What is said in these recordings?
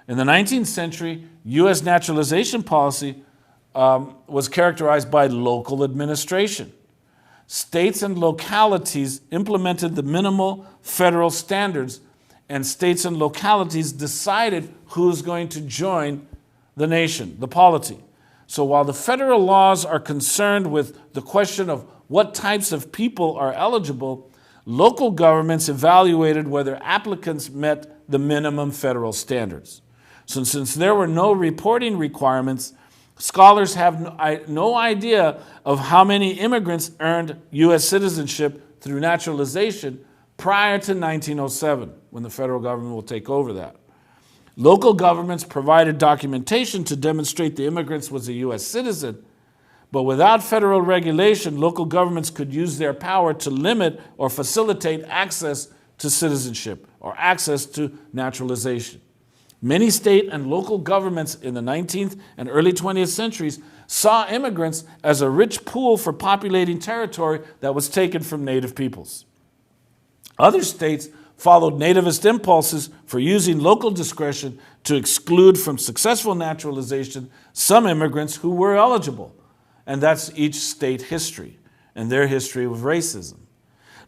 In the 19th century, U.S. naturalization policy was characterized by local administration. States and localities implemented the minimal federal standards, and states and localities decided who's going to join the nation, the polity. So while the federal laws are concerned with the question of what types of people are eligible, local governments evaluated whether applicants met the minimum federal standards. So since there were no reporting requirements, scholars have no idea of how many immigrants earned U.S. citizenship through naturalization prior to 1907, when the federal government will take over that. Local governments provided documentation to demonstrate the immigrant was a U.S. citizen, but without federal regulation, local governments could use their power to limit or facilitate access to citizenship or access to naturalization. Many state and local governments in the 19th and early 20th centuries saw immigrants as a rich pool for populating territory that was taken from native peoples. Other states followed nativist impulses for using local discretion to exclude from successful naturalization some immigrants who were eligible. And that's each state history and their history of racism.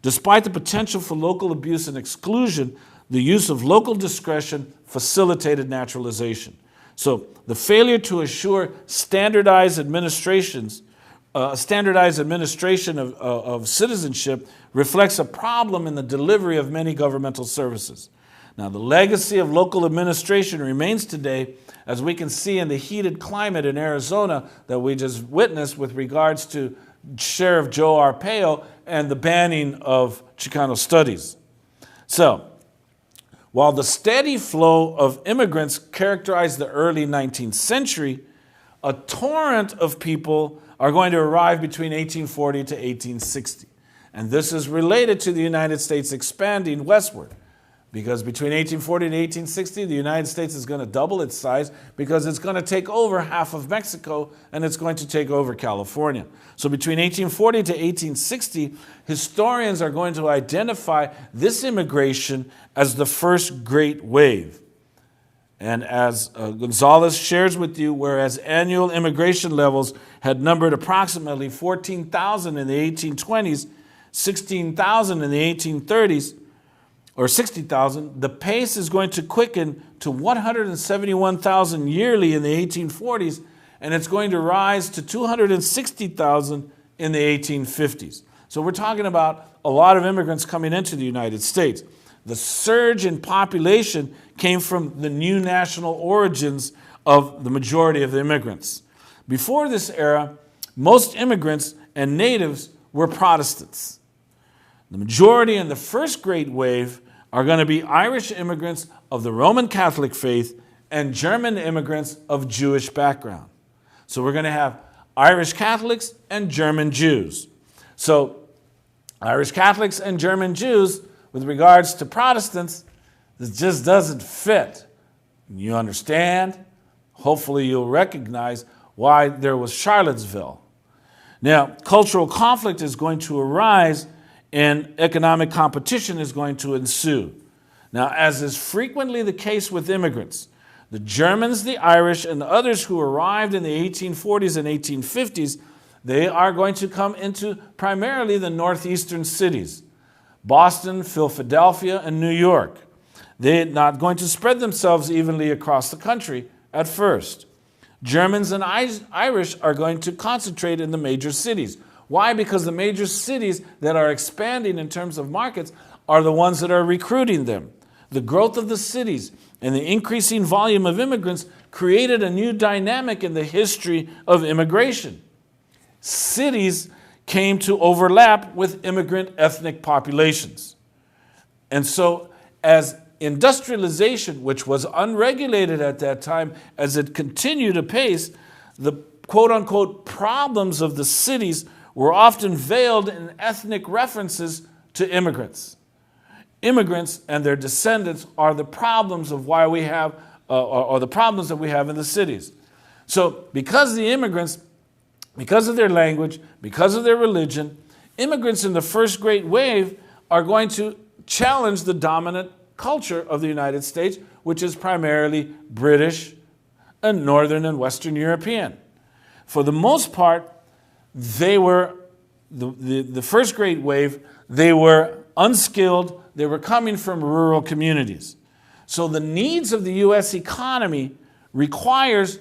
Despite the potential for local abuse and exclusion, the use of local discretion facilitated naturalization. So the failure to assure standardized administration of citizenship reflects a problem in the delivery of many governmental services. Now, the legacy of local administration remains today, as we can see in the heated climate in Arizona that we just witnessed with regards to Sheriff Joe Arpaio and the banning of Chicano studies. So, while the steady flow of immigrants characterized the early 19th century, a torrent of people are going to arrive between 1840 to 1860. And this is related to the United States expanding westward, because between 1840 and 1860, the United States is going to double its size because it's going to take over half of Mexico and it's going to take over California. So between 1840 to 1860, historians are going to identify this immigration as the first great wave. And as Gonzalez shares with you, whereas annual immigration levels had numbered approximately 14,000 in the 1820s, 16,000 in the 1830s, or 60,000, the pace is going to quicken to 171,000 yearly in the 1840s, and it's going to rise to 260,000 in the 1850s. So we're talking about a lot of immigrants coming into the United States. The surge in population came from the new national origins of the majority of the immigrants. Before this era, most immigrants and natives were Protestants. The majority in the first great wave are going to be Irish immigrants of the Roman Catholic faith and German immigrants of Jewish background. So we're going to have Irish Catholics and German Jews. So Irish Catholics and German Jews, with regards to Protestants, this just doesn't fit. You understand? Hopefully you'll recognize why there was Charlottesville. Now, cultural conflict is going to arise and economic competition is going to ensue. Now, as is frequently the case with immigrants, the Germans, the Irish, and the others who arrived in the 1840s and 1850s, they are going to come into primarily the northeastern cities, Boston, Philadelphia, and New York. They're not going to spread themselves evenly across the country at first. Germans and Irish are going to concentrate in the major cities. Why? Because the major cities that are expanding in terms of markets are the ones that are recruiting them. The growth of the cities and the increasing volume of immigrants created a new dynamic in the history of immigration. Cities came to overlap with immigrant ethnic populations. And so as industrialization, which was unregulated at that time, as it continued apace, the quote-unquote problems of the cities were often veiled in ethnic references to immigrants. Immigrants and their descendants are the problems of why we have, or the problems that we have in the cities. So because the immigrants, because of their language, because of their religion, immigrants in the first great wave are going to challenge the dominant culture of the United States, which is primarily British and Northern and Western European. For the most part, they were, the first great wave, they were unskilled, they were coming from rural communities. So the needs of the U.S. economy requires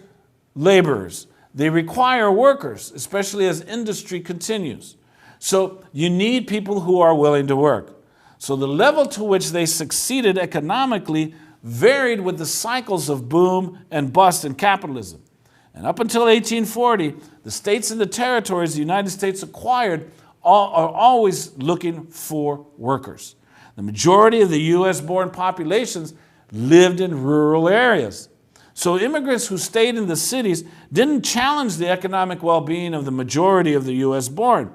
laborers. They require workers, especially as industry continues. So you need people who are willing to work. So the level to which they succeeded economically varied with the cycles of boom and bust in capitalism. And up until 1840, the states and the territories the United States acquired are always looking for workers. The majority of the U.S.-born populations lived in rural areas. So immigrants who stayed in the cities didn't challenge the economic well-being of the majority of the U.S.-born.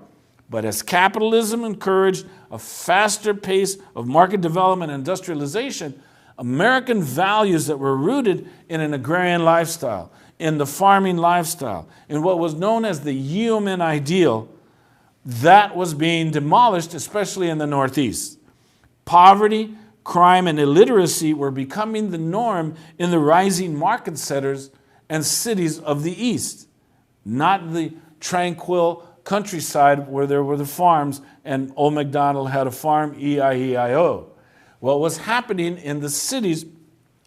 But as capitalism encouraged a faster pace of market development and industrialization, American values that were rooted in an agrarian lifestyle, in the farming lifestyle, in what was known as the Yeoman ideal, that was being demolished, especially in the Northeast. Poverty, crime, and illiteracy were becoming the norm in the rising market centers and cities of the East, not the tranquil countryside where there were the farms and Old MacDonald had a farm, E-I-E-I-O. What was happening in the cities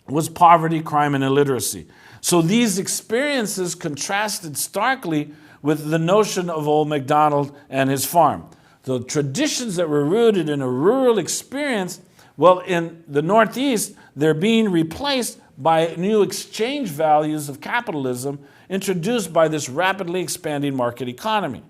was poverty, crime, and illiteracy. So these experiences contrasted starkly with the notion of Old MacDonald and his farm. The traditions that were rooted in a rural experience, well, in the Northeast, they're being replaced by new exchange values of capitalism introduced by this rapidly expanding market economy.